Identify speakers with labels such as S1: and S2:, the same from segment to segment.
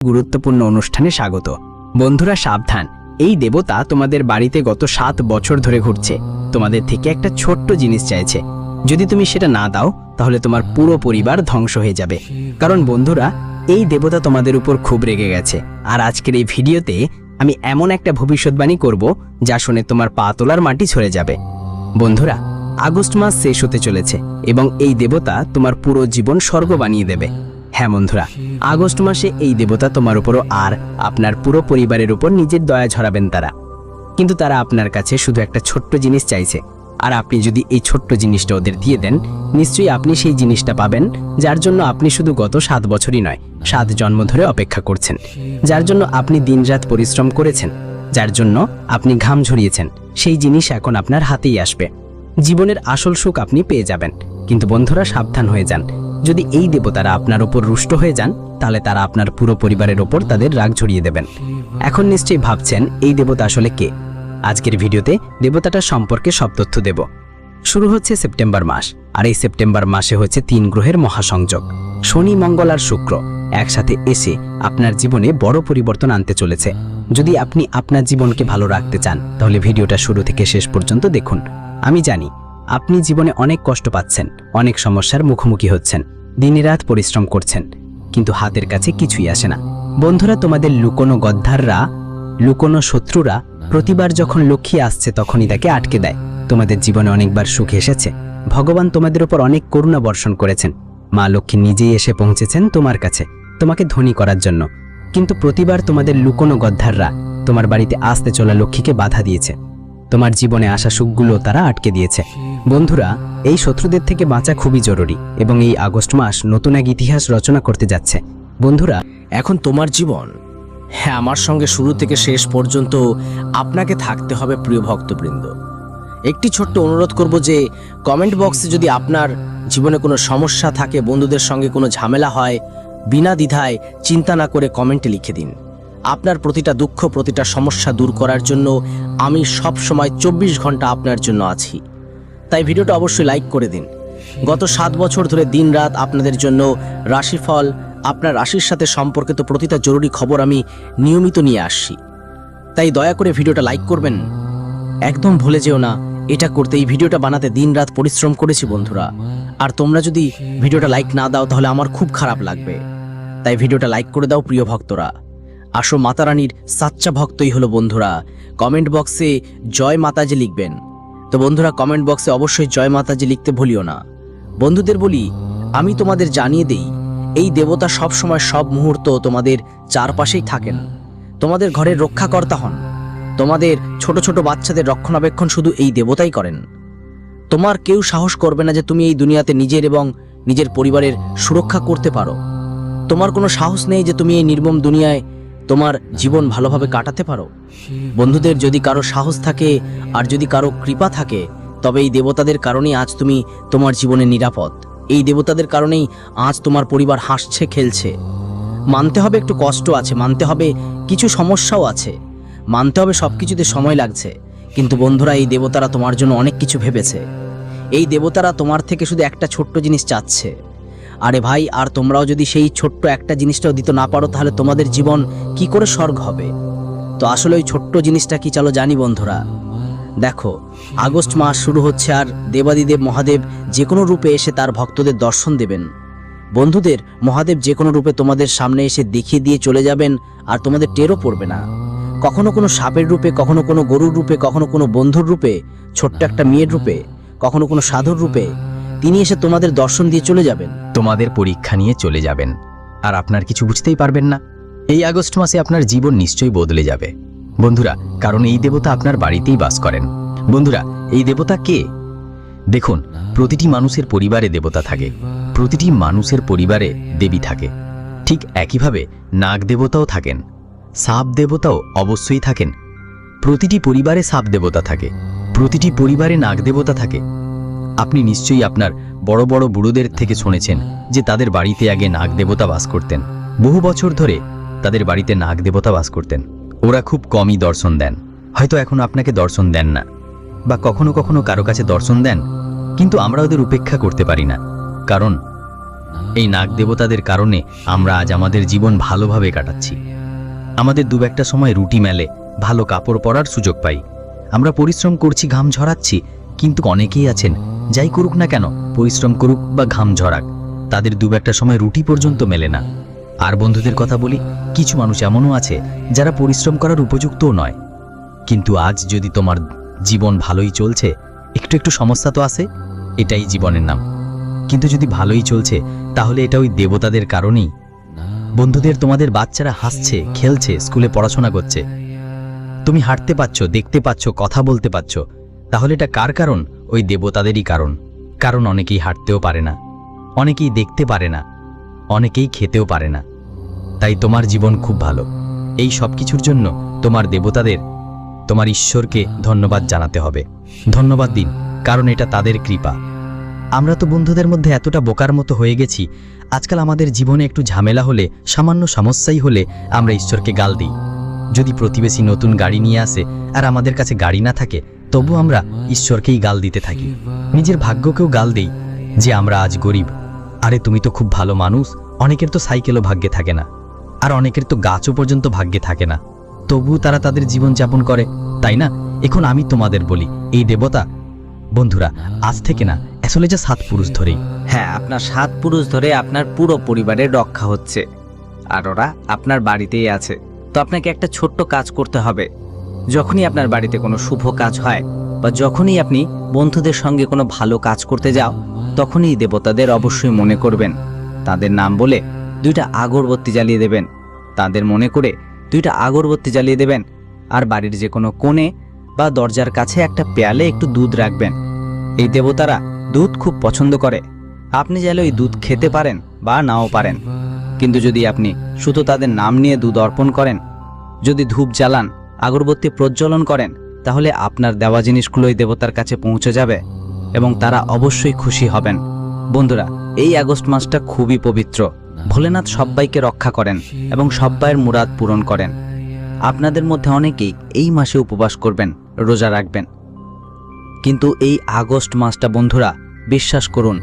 S1: গুরুত্বপূর্ণ অনুষ্ঠানে স্বাগত। বন্ধুরা সাবধান, এই দেবতা তোমাদের বাড়িতে গত 7 বছর ধরে ঘুরছে। তোমাদের থেকে একটা ছোট্ট জিনিস চাইছে। যদি তুমি সেটা না দাও তাহলে তোমার পুরো পরিবার ধ্বংস হয়ে যাবে। কারণ বন্ধুরা, এই দেবতা তোমাদের উপর খুব রেগে গেছে। আর আজকের এই ভিডিওতে আমি এমন একটা ভবিষ্যৎবাণী করব যা শুনে তোমার পা তোলার মাটি সরে যাবে। বন্ধুরা, আগস্ট মাস শেষ হতে চলেছে এবং এই দেবতা তোমার পুরো জীবন স্বর্গ বানিয়ে দেবে। হ্যাঁ বন্ধুরা, আগস্ট মাসে এই দেবতা তোমার উপরও আর আপনার পুরো পরিবারের উপর নিজের দয়া ঝরাবেন তারা। কিন্তু তারা আপনার কাছে শুধু একটা ছোট্ট জিনিস চাইছে, আর আপনি যদি এই ছোট্ট জিনিসটা ওদের দিয়ে দেন, নিশ্চয়ই আপনি সেই জিনিসটা পাবেন যার জন্য আপনি শুধু গত 7 বছরই নয়, 7 জন্ম ধরে অপেক্ষা করছেন, যার জন্য আপনি দিনরাত পরিশ্রম করেছেন, যার জন্য আপনি ঘাম ঝরিয়েছেন। সেই জিনিস এখন আপনার হাতেই আসবে। জীবনের আসল সুখ আপনি পেয়ে যাবেন। কিন্তু বন্ধুরা সাবধান হয়ে যান, যদি এই দেবতারা আপনার উপর রুষ্ট হয়ে যান তাহলে তারা আপনার পুরো পরিবারের ওপর তাদের রাগ ঝরিয়ে দেবেন। এখন নিশ্চয়ই ভাবছেন এই দেবতা আসলে কে। আজকের ভিডিওতে দেবতাটার সম্পর্কে সব তথ্য দেব। শুরু হচ্ছে সেপ্টেম্বর মাস, আর এই সেপ্টেম্বর মাসে হচ্ছে 3 গ্রহের মহাসংযোগ। শনি, মঙ্গল আর শুক্র একসাথে এসে আপনার জীবনে বড় পরিবর্তন আনতে চলেছে। যদি আপনি আপনার জীবনকে ভালো রাখতে চান তাহলে ভিডিওটা শুরু থেকে শেষ পর্যন্ত দেখুন। আমি জানি আপনি জীবনে অনেক কষ্ট পাচ্ছেন, অনেক সমস্যার মুখোমুখি হচ্ছেন, দিনরাত পরিশ্রম করছেন, কিন্তু হাতের কাছে কিছুই আসে না। বন্ধুরা, তোমাদের লুকোনো গদ্দাররা, লুকোনো শত্রুরা প্রতিবার যখন লক্ষ্মী আসছে তখনই তাকে আটকে দেয়। তোমাদের জীবনে অনেকবার সুখ এসেছে, ভগবান তোমাদের উপর অনেক করুণা বর্ষণ করেছেন, মা লক্ষ্মী নিজেই এসে পৌঁছেছেন তোমার কাছে তোমাকে ধনী করার জন্য। কিন্তু প্রতিবার তোমাদের লুকোনো গদ্দাররা তোমার বাড়িতে আসতে চলা লক্ষ্মীকে বাধা দিয়েছে, তোমার জীবনে আসা সুখগুলো তারা আটকে দিয়েছে। বন্ধুরা, এই শত্রুদের থেকে বাঁচা খুবই জরুরি এবং এই আগস্ট মাস নতুন এক ইতিহাস রচনা করতে যাচ্ছে। বন্ধুরা,
S2: এখন তোমার জীবন, হ্যাঁ, আমার সঙ্গে শুরু থেকে শেষ পর্যন্ত আপনাকে থাকতে হবে প্রিয় ভক্তবৃন্দ। একটি ছোট্ট অনুরোধ করব যে কমেন্ট বক্সে যদি আপনার জীবনে কোনো সমস্যা থাকে, বন্ধুদের সঙ্গে কোনো ঝামেলা হয়, বিনা দ্বিধায় চিন্তা না করে কমেন্টে লিখে দিন। আপনার প্রতিটা দুঃখ, প্রতিটা সমস্যা দূর করার জন্য আমি সব সময় 24 ঘন্টা আপনার জন্য আছি। তাই ভিডিওটা অবশ্যই লাইক করে দিন। গত 7 বছর ধরে দিনরাত আপনাদের জন্য রাশিফল, আপনার রাশির সাথে সম্পর্কিত প্রতিটা জরুরি খবর আমি নিয়মিত নিয়ে আসছি। তাই দয়া করে ভিডিওটা লাইক করবেন। একদম ভুলে যেও না, এটা করতে, এই ভিডিওটা বানাতে দিনরাত পরিশ্রম করেছি বন্ধুরা। আর তোমরা যদি ভিডিওটা লাইক না দাও তাহলে আমার খুব খারাপ লাগবে। তাই ভিডিওটা লাইক করে দাও প্রিয় ভক্তরা। আসো মাতা রানীর সাচ্চা ভক্তই হলো বন্ধুরা। কমেন্ট বক্সে জয় মাতাজি লিখবেন। তো বন্ধুরা, কমেন্ট বক্সে অবশ্যই জয় মাতাজি লিখতে ভুলিও না। বন্ধুদের বলি, আমি তোমাদের জানিয়ে দেই, এই দেবতা সব সময় সব মুহূর্ত তোমাদের চারপাশেই থাকেন, তোমাদের ঘরের রক্ষাকর্তা হন। তোমাদের ছোট ছোট বাচ্চাদের রক্ষণাবেক্ষণ শুধু এই দেবতাই করেন। তোমার কেউ সাহস করবে না যে তুমি এই দুনিয়াতে নিজের এবং নিজের পরিবারের সুরক্ষা করতে পারো। তোমার কোনো সাহস নেই যে তুমি এই নির্মম দুনিয়ায় তোমার জীবন ভালোভাবে কাটাতে পারো। বন্ধুদের, যদি কারো সাহস থাকে আর যদি কারো কৃপা থাকে, তবে এই দেবতাদের কারণেই আজ তুমি তোমার জীবনে নিরাপদ। এই দেবতাদের কারণেই আজ তোমার পরিবার হাসছে, খেলছে। মানতে হবে একটু কষ্ট আছে, মানতে হবে কিছু সমস্যাও আছে, মানতে হবে সব কিছুতে সময় লাগছে। কিন্তু বন্ধুরা, এই দেবতারা তোমার জন্য অনেক কিছু ভেবেছে। এই দেবতারা তোমার থেকে শুধু একটা ছোট্ট জিনিস চাচ্ছে। আরে ভাই, আর তোমরাও যদি সেই ছোট্ট একটা জিনিসটাও দিতে না পারো তাহলে তোমাদের জীবন কি করে স্বর্গ হবে? তো আসলে ওই ছোট্ট জিনিসটা কি, চলো জানি বন্ধুরা। দেখো, আগস্ট মাস শুরু হচ্ছে আর দেবাদিদেব মহাদেব যে কোনো রূপে এসে তার ভক্তদের দর্শন দেবেন। বন্ধুদের, মহাদেব যে কোনো রূপে তোমাদের সামনে এসে দেখিয়ে দিয়ে চলে যাবেন আর তোমাদের টেরও পড়বে না। কখনো কোনো সাপের রূপে, কখনো কোনো গরুর রূপে, কখনো কোনো বন্ধুর রূপে, ছোট্ট একটা মেয়ের রূপে, কখনো কোনো সাধুর রূপে তিনি এসে তোমাদের দর্শন দিয়ে চলে যাবেন,
S1: তোমাদের পরীক্ষা নিয়ে চলে যাবেন, আর আপনার কিছু বুঝতেই পারবেন না। এই আগস্ট মাসে আপনার জীবন নিশ্চয়ই বদলে যাবে বন্ধুরা, কারণ এই দেবতা আপনার বাড়িতেই বাস করেন। বন্ধুরা, এই দেবতা কে? দেখুন, প্রতিটি মানুষের পরিবারে দেবতা থাকে, প্রতিটি মানুষের পরিবারে দেবী থাকে। ঠিক একইভাবে নাগ দেবতাও থাকেন, সাপ দেবতাও অবশ্যই থাকেন। প্রতিটি পরিবারে সাপ দেবতা থাকে, প্রতিটি পরিবারে নাগ দেবতা থাকে। আপনি নিশ্চয়ই আপনার বড় বড় বুড়োদের থেকে শুনেছেন যে তাদের বাড়িতে আগে নাগ দেবতা বাস করতেন। বহু বছর ধরে তাদের বাড়িতে নাগ দেবতা বাস করতেন। ওরা খুব কমই দর্শন দেন, হয়তো এখন আপনাকে দর্শন দেন না, বা কখনো কখনো কারো কাছে দর্শন দেন, কিন্তু আমরা ওদের উপেক্ষা করতে পারি না। কারণ
S3: এই নাগ দেবতাদের কারণে আমরা আজ আমাদের জীবন ভালোভাবে কাটাচ্ছি। আমাদের দু একটা সময় রুটি মেলে, ভালো কাপড় পরার সুযোগ পাই। আমরা পরিশ্রম করছি, ঘাম ঝরাচ্ছি, কিন্তু অনেকেই আছেন যাই করুক না কেন, পরিশ্রম করুক বা ঘাম ঝরাক, তাদের দু একটা সময় রুটি পর্যন্ত মেলে না। আর বন্ধুদের কথা বলি, কিছু মানুষ এমনও আছে যারা পরিশ্রম করার উপযুক্তও নয়। কিন্তু আজ যদি তোমার জীবন ভালোই চলছে, একটু একটু সমস্যা তো আছে, এটাই জীবনের নাম। কিন্তু যদি ভালোই চলছে, তাহলে এটা ওই দেবতাদের কারণেই। বন্ধুদের, তোমাদের বাচ্চারা হাসছে, খেলছে, স্কুলে পড়াশোনা করছে, তুমি হাঁটতে পাচ্ছ, দেখতে পাচ্ছ, কথা বলতে পাচ্ছ, তাহলে এটা কার কারণ? ওই দেবতাদেরই কারণ। কারণ অনেকেই হাঁটতেও পারে না, অনেকেই দেখতে পারে না, অনেকেই খেতেও পারে না। তাই তোমার জীবন খুব ভালো। এই সব কিছুর জন্য তোমার দেবতাদের, তোমার ঈশ্বরকে ধন্যবাদ জানাতে হবে। ধন্যবাদ দিন, কারণ এটা তাদের কৃপা। আমরা তো বন্ধুদের মধ্যে এতটা বোকার মতো হয়ে গেছি, আজকাল আমাদের জীবনে একটু ঝামেলা হলে, সামান্য সমস্যাই হলে আমরা ঈশ্বরকে গাল দিই। যদি প্রতিবেশী নতুন গাড়ি নিয়ে আসে আর আমাদের কাছে গাড়ি না থাকে, তবু আমরা ঈশ্বরকেই গাল দিতে থাকি। নিজের ভাগ্যকেও গাল দিই যে আমরা আজ গরিব। আরে তুমি তো খুব ভালো মানুষ, অনেকের তো সাইকেলও ভাগ্যে থাকে না, আর অনেকের তো গাছও পর্যন্ত ভাগ্যে থাকে না, তবু তারা তাদের জীবন যাপন করে, তাই না? এখন আমি তোমাদের বলি, এই দেবতা বন্ধুরা আজ থেকে না, আসলে যে 7 পুরুষ ধরেই।
S1: হ্যাঁ, আপনার 7 পুরুষ ধরে আপনার পুরো পরিবারের রক্ষা হচ্ছে, আর ওরা আপনার বাড়িতেই আছে। তো আপনাকে একটা ছোট্ট কাজ করতে হবে। যখনই আপনার বাড়িতে কোনো শুভ কাজ হয় বা যখনই আপনি বন্ধুদের সঙ্গে কোনো ভালো কাজ করতে যাও, তখনই দেবতাদের অবশ্যই মনে করবেন। তাদের নাম বলে 2টা আগরবাতি জ্বালিয়ে দেবেন। তাদের মনে করে 2টা আগরবাতি জ্বালিয়ে দেবেন। আর বাড়ির যে কোনো কোণে বা দরজার কাছে একটা পেয়ালে একটু দুধ রাখবেন। এই দেবতারা দুধ খুব পছন্দ করে। আপনি চাইলে ওই দুধ খেতে পারেন বা নাও পারেন, কিন্তু যদি আপনি শুধু তাদের নাম নিয়ে দুধ অর্পণ করেন, যদি ধূপ জ্বালান, আগরবাতি প্রজ্বলন করেন, তাহলে আপনার দেওয়া জিনিসগুলোই দেবতার কাছে পৌঁছে যাবে এবং তারা অবশ্যই খুশি হবেন। বন্ধুরা, এই আগস্ট মাসটা খুবই পবিত্র। ভোলেনাথ সবাইকে রক্ষা করেন এবং সব্বাইয়ের মুরাদ পূরণ করেন। আপনাদের মধ্যে অনেকেই এই মাসে উপবাস করবেন, রোজা রাখবেন, কিন্তু এই আগস্ট মাসটা বন্ধুরা, বিশ্বাস করুন,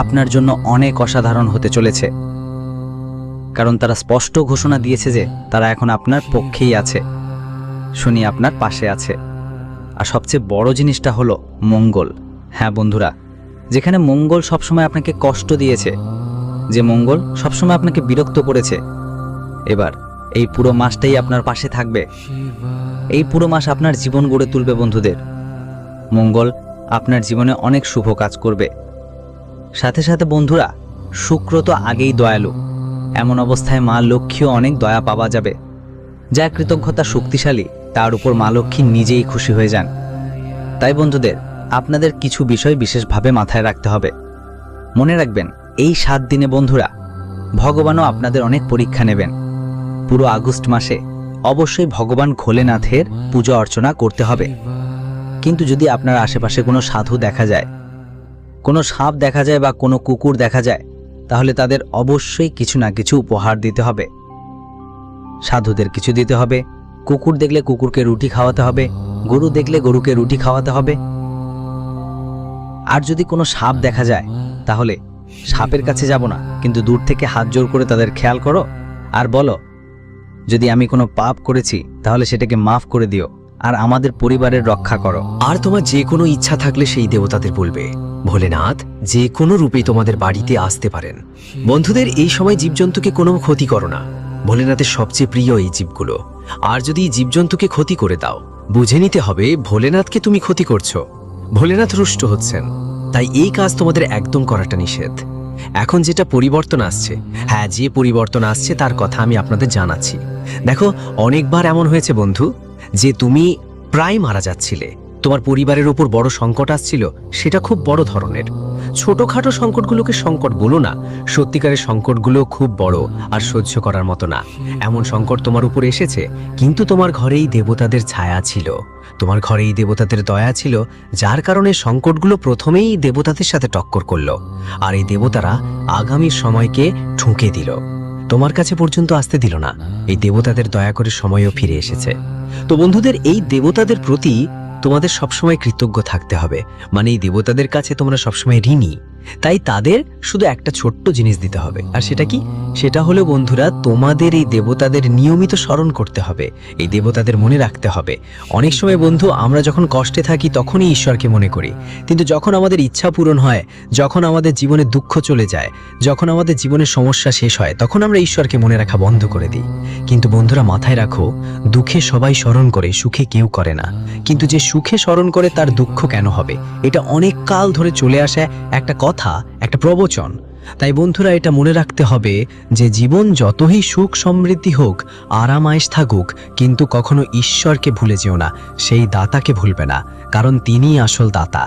S1: আপনার জন্য অনেক অসাধারণ হতে চলেছে। কারণ তারা স্পষ্ট ঘোষণা দিয়েছে যে তারা এখন আপনার পক্ষেই আছে, শনি আপনার পাশে আছে। আর সবচেয়ে বড় জিনিসটা হলো মঙ্গল। হ্যাঁ বন্ধুরা, যেখানে মঙ্গল সবসময় আপনাকে কষ্ট দিয়েছে, যে মঙ্গল সবসময় আপনাকে বিরক্ত করেছে, এবার এই পুরো মাসটাই আপনার পাশে থাকবে। এই পুরো মাস আপনার জীবন গড়ে তুলবে বন্ধুদের। মঙ্গল আপনার জীবনে অনেক শুভ কাজ করবে। সাথে সাথে বন্ধুরা, শুক্র তো আগেই দয়ালু। এমন অবস্থায় মা লক্ষ্মীও অনেক দয়া পাওয়া যাবে। যার কৃতজ্ঞতা শক্তিশালী, তার উপর মা লক্ষ্মী নিজেই খুশি হয়ে যান। তাই বন্ধুদের, আপনাদের কিছু বিষয় বিশেষভাবে মাথায় রাখতে হবে। মনে রাখবেন, এই 7 দিনে বন্ধুরা, ভগবানও আপনাদের অনেক পরীক্ষা নেবেন। পুরো আগস্ট মাসে অবশ্যই ভগবান ভোলেনাথের পূজা অর্চনা করতে হবে। কিন্তু যদি আপনার আশেপাশে কোনো সাধু দেখা যায়, কোনো সাপ দেখা যায় বা কোনো কুকুর দেখা যায়, তাহলে তাদের অবশ্যই কিছু না কিছু উপহার দিতে হবে। সাধুদের কিছু দিতে হবে, কুকুর দেখলে কুকুরকে রুটি খাওয়াতে হবে, গরু দেখলে গরুকে রুটি খাওয়াতে হবে। আর যদি কোনো সাপ দেখা যায়, তাহলে সাপের কাছে যাব না, কিন্তু দূর থেকে হাত জোর করে তাদের খেয়াল করো আর বলো, যদি আমি কোনো পাপ করেছি তাহলে সেটাকে মাফ করে দিও আর আমাদের পরিবারের রক্ষা করো।
S4: আর তোমার যে কোনো ইচ্ছা থাকলে সেই দেবতাদের বলবে। ভোলেনাথ যে কোনো রূপে তোমাদের বাড়িতে আসতে পারেন। বন্ধুদের, এই সময় জীবজন্তুকে কোনো ক্ষতি করো না। ভোলেনাথের সবচেয়ে প্রিয় এই জীবগুলো। আর যদি জীবজন্তুকে ক্ষতি করে দাও, বুঝে নিতে হবে ভোলেনাথকে তুমি ক্ষতি করছো। ভোলেনাথ রুষ্ট হচ্ছেন, তাই এই কাজ তোমাদের একদম করাটা নিষেধ। এখন যেটা পরিবর্তন আসছে, হ্যাঁ, যে পরিবর্তন আসছে তার কথা আমি আপনাদের জানাচ্ছি। দেখো, অনেকবার এমন হয়েছে বন্ধু যে তুমি প্রায় মারা যাচ্ছিলে, তোমার পরিবারের ওপর বড় সংকট আসছিল, সেটা খুব বড় ধরনের। ছোটখাটো সংকটগুলোকে সংকট বলো না, সত্যিকারের সংকটগুলো খুব বড় আর সহ্য করার মতো না। এমন সংকট তোমার উপর এসেছে, কিন্তু তোমার ঘরেই দেবতাদের ছায়া ছিল, তোমার ঘরেই দেবতাদের দয়া ছিল, যার কারণে সংকটগুলো প্রথমেই দেবতাদের সাথে টক্কর করলো, আর এই দেবতারা আগামীর সময়কে ঠুকে দিল, তোমার কাছে পর্যন্ত আসতে দিল না। এই দেবতাদের দয়া করে সময়ও ফিরে এসেছে। তো বন্ধুদের, এই দেবতাদের প্রতি তোমাদের সবসময় কৃতজ্ঞ থাকতে হবে। মানে এই দেবতাদের কাছে তোমরা সবসময় ঋণী। তাই তাদের শুধু একটা ছোট্ট জিনিস দিতে হবে। আর সেটা কি? সেটা হলো বন্ধুরা, তোমাদের এই দেবতাদের নিয়মিত স্মরণ করতে হবে, এই দেবতাদের মনে রাখতে হবে। অনেক সময় বন্ধু, আমরা যখন কষ্টে থাকি তখনই ঈশ্বরকে মনে করি, কিন্তু যখন আমাদের ইচ্ছা পূরণ হয়, যখন আমাদের জীবনে দুঃখ চলে যায়, যখন আমাদের জীবনের সমস্যা শেষ হয়, তখন আমরা ঈশ্বরকে মনে রাখা বন্ধ করে দিই। কিন্তু বন্ধুরা, মাথায় রাখো, দুঃখে সবাই স্মরণ করে, সুখে কেউ করে না। কিন্তু যে সুখে স্মরণ করে তার দুঃখ কেন হবে? এটা অনেক কাল ধরে চলে আসে একটা কথা, একটা প্রবচন। তাই বন্ধুরা, এটা মনে রাখতে হবে যে জীবন যতই সুখ সমৃদ্ধি হোক, আরাম আয়েশ থাকুক, কিন্তু কখনো ঈশ্বরকে ভুলে যেও না, সেই দাতাকে ভুলবে না, কারণ তিনিই আসল দাতা,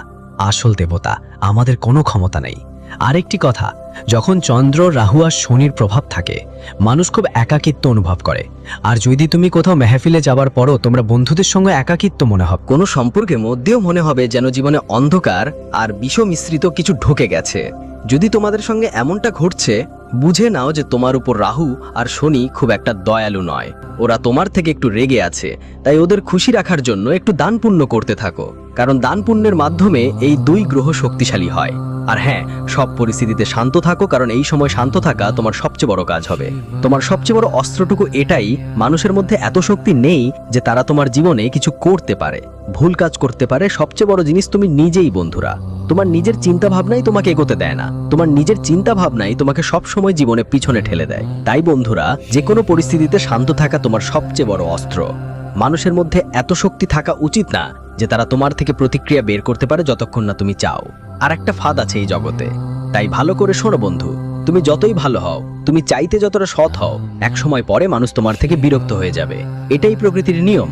S4: আসল দেবতা। আমাদের কোনো ক্ষমতা নেই। আরেকটি কথা, যখন চন্দ্র, রাহু আর শনির প্রভাব থাকে, মানুষ খুব একাকিত্ব অনুভব করে। আর যদি তুমি কোথাও মেহফিলে যাবার পরও তোমরা বন্ধুদের সঙ্গে একাকিত্ব মনে হবে,
S1: কোনো সম্পর্কের মধ্যেও মনে হবে যেন জীবনে অন্ধকার আর বিষ মিশ্রিত কিছু ঢুকে গেছে। যদি তোমাদের সঙ্গে এমনটা ঘটছে, বুঝে নাও যে তোমার উপর রাহু আর শনি খুব একটা দয়ালু নয়। ওরা তোমার থেকে একটু রেগে আছে, তাই ওদের খুশি রাখার জন্য একটু দান পুণ্য করতে থাকো, কারণ দান পুণ্যের মাধ্যমে এই দুই গ্রহ শক্তিশালী হয়। আর হ্যাঁ, সব পরিস্থিতিতে শান্ত থাকো, কারণ এই সময় শান্ত থাকা তোমার সবচেয়ে বড় কাজ হবে। তোমার সবচেয়ে বড় অস্ত্রটুকু এটাই, মানুষের মধ্যে এত শক্তি নেই যে তারা তোমার জীবনে কিছু করতে পারে, ভুল কাজ করতে পারে। সবচেয়ে বড় জিনিস তুমি নিজেই বন্ধুরা। তোমার নিজের চিন্তা ভাবনাই তোমাকে এগোতে দেয় না, তোমার নিজের চিন্তা ভাবনাই তোমাকে সব সময় জীবনে পিছনে ঠেলে দেয়। তাই বন্ধুরা, যে কোনো পরিস্থিতিতে শান্ত থাকা তোমার সবচেয়ে বড় অস্ত্র। মানুষের মধ্যে এত শক্তি থাকা উচিত না যে তারা তোমার থেকে প্রতিক্রিয়া বের করতে পারে যতক্ষণ না তুমি চাও। আর একটা ফাঁদ আছে এই জগতে, তাই ভালো করে শোনো বন্ধু। তুমি যতই ভালো হও, তুমি চাইতে যতটা সৎ হও, এক সময় পরে মানুষ তোমার থেকে বিরক্ত হয়ে যাবে। এটাই প্রকৃতির নিয়ম।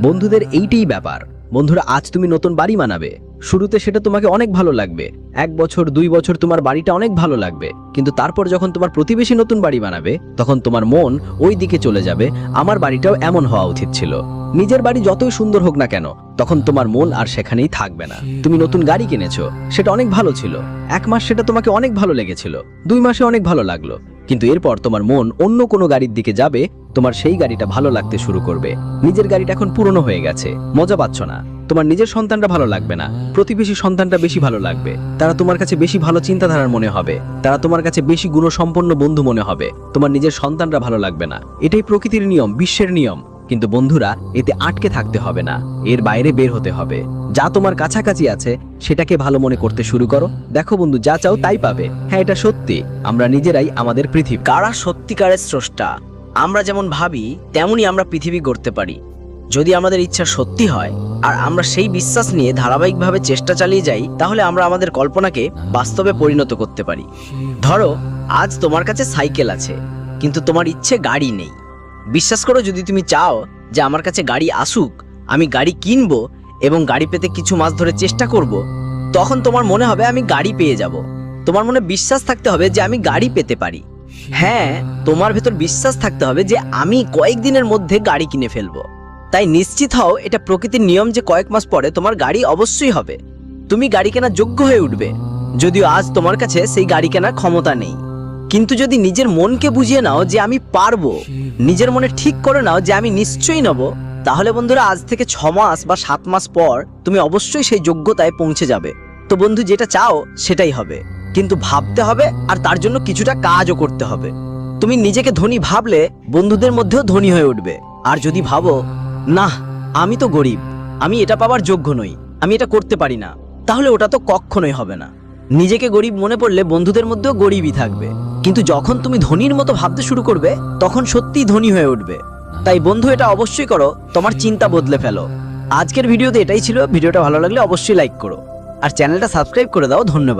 S1: বন্ধুদের এইটাই ব্যাপার। বন্ধুরা, আজ তুমি নতুন বাড়ি বানাবে, শুরুতে সেটা তোমাকে অনেক ভালো লাগবে, 1 বছর 2 বছর তোমার বাড়িটা অনেক ভালো লাগবে, কিন্তু তারপর যখন তোমার প্রতিবেশী নতুন বাড়ি বানাবে, তখন তোমার মন ওই দিকে চলে যাবে, আমার বাড়িটাও এমন হওয়া উচিত ছিল। নিজের বাড়ি যতই সুন্দর হোক না কেন, তখন তোমার মন আর সেখানেই থাকবে না। তুমি নতুন গাড়ি কিনেছো, সেটা অনেক ভালো ছিল, 1 মাস সেটা তোমাকে অনেক ভালো লেগেছিল, 2 মাসে অনেক ভালো লাগলো, কিন্তু এরপর তোমার মন অন্য কোনো গাড়ির দিকে যাবে, তোমার সেই গাড়িটা ভালো লাগতে শুরু করবে। নিজের গাড়িটা এখন পুরনো হয়ে গেছে, মজা পাচ্ছ না, তোমার নিজের সন্তানটা ভালো লাগবে না, প্রতিবেশী সন্তানটা বেশি ভালো লাগবে। তারা তোমার কাছে বেশি ভালো চিন্তাধারার মনে হবে, তারা তোমার কাছে বেশি গুণসম্পন্ন বন্ধু মনে হবে, তোমার নিজের সন্তানরা ভালো লাগবে না। এটাই প্রকৃতির নিয়ম, বিশ্বের নিয়ম। কিন্তু বন্ধুরা, এতে আটকে থাকতে হবে না, এর বাইরে বের হতে হবে। যা তোমার কাছাকাছি আছে সেটাকে ভালো মনে করতে শুরু করো। দেখো বন্ধু, যা চাও তাই পাবে। হ্যাঁ, এটা সত্যি, আমরা নিজেরাই আমাদের পৃথিবী।
S2: কারা সত্যিকারের স্রষ্টা? আমরা যেমন ভাবি তেমনই আমরা পৃথিবী গড়তে পারি, যদি আমাদের ইচ্ছা সত্যি হয় আর আমরা সেই বিশ্বাস নিয়ে ধারাবাহিকভাবে চেষ্টা চালিয়ে যাই, তাহলে আমরা আমাদের কল্পনাকে বাস্তবে পরিণত করতে পারি। ধরো, আজ তোমার কাছে সাইকেল আছে, কিন্তু তোমার ইচ্ছে গাড়ি নেই। বিশ্বাস করো, যদি তুমি চাও যে আমার কাছে গাড়ি আসুক, আমি গাড়ি কিনবো এবং গাড়ি পেতে কিছু মাস ধরে চেষ্টা করব, তখন তোমার মনে হবে আমি গাড়ি পেয়ে যাব। তোমার মনে বিশ্বাস থাকতে হবে যে আমি গাড়ি পেতে পারি। হ্যাঁ, তোমার ভেতর বিশ্বাস থাকতে হবে যে আমি কয়েকদিনের মধ্যে গাড়ি কিনে ফেলবো। তাই নিশ্চিত হও, এটা প্রকৃতির নিয়ম যে কয়েক মাস পরে তোমার গাড়ি অবশ্যই হবে। তুমি গাড়ি কেনার যোগ্য হয়ে উঠবে, যদিও আজ তোমার কাছে সেই গাড়ি কেনার ক্ষমতা নেই। কিন্তু যদি নিজের মনকে বুঝিয়ে নাও যে আমি পারবো, নিজের মনে ঠিক করে নাও যে আমি নিশ্চয়ই নেব, তাহলে বন্ধুরা, আজ থেকে 6 মাস বা 7 মাস পর তুমি অবশ্যই সেই যোগ্যতায় পৌঁছে যাবে। তো বন্ধু, যেটা চাও সেটাই হবে, কিন্তু ভাবতে হবে আর তার জন্য কিছুটা কাজও করতে হবে। তুমি নিজেকে ধনী ভাবলে বন্ধুদের মধ্যেও ধনী হয়ে উঠবে। আর যদি ভাবো না, আমি তো গরিব, আমি এটা পাওয়ার যোগ্য নই, আমি এটা করতে পারি না, তাহলে ওটা তো কখনোই হবে না। নিজেকে গরিব মনে পড়লে বন্ধুদের মধ্যেও গরিবই থাকবে, কিন্তু যখন তুমি ধনীর মতো ভাবতে শুরু করবে, তখন সত্যিই ধনী হয়ে উঠবে। তাই বন্ধু, এটা অবশ্যই করো, তোমার চিন্তা বদলে ফেলো। আজকের ভিডিওতে এটাই ছিল। ভিডিওটা ভালো লাগলে অবশ্যই লাইক করো আর চ্যানেলটা সাবস্ক্রাইব করে দাও। ধন্যবাদ।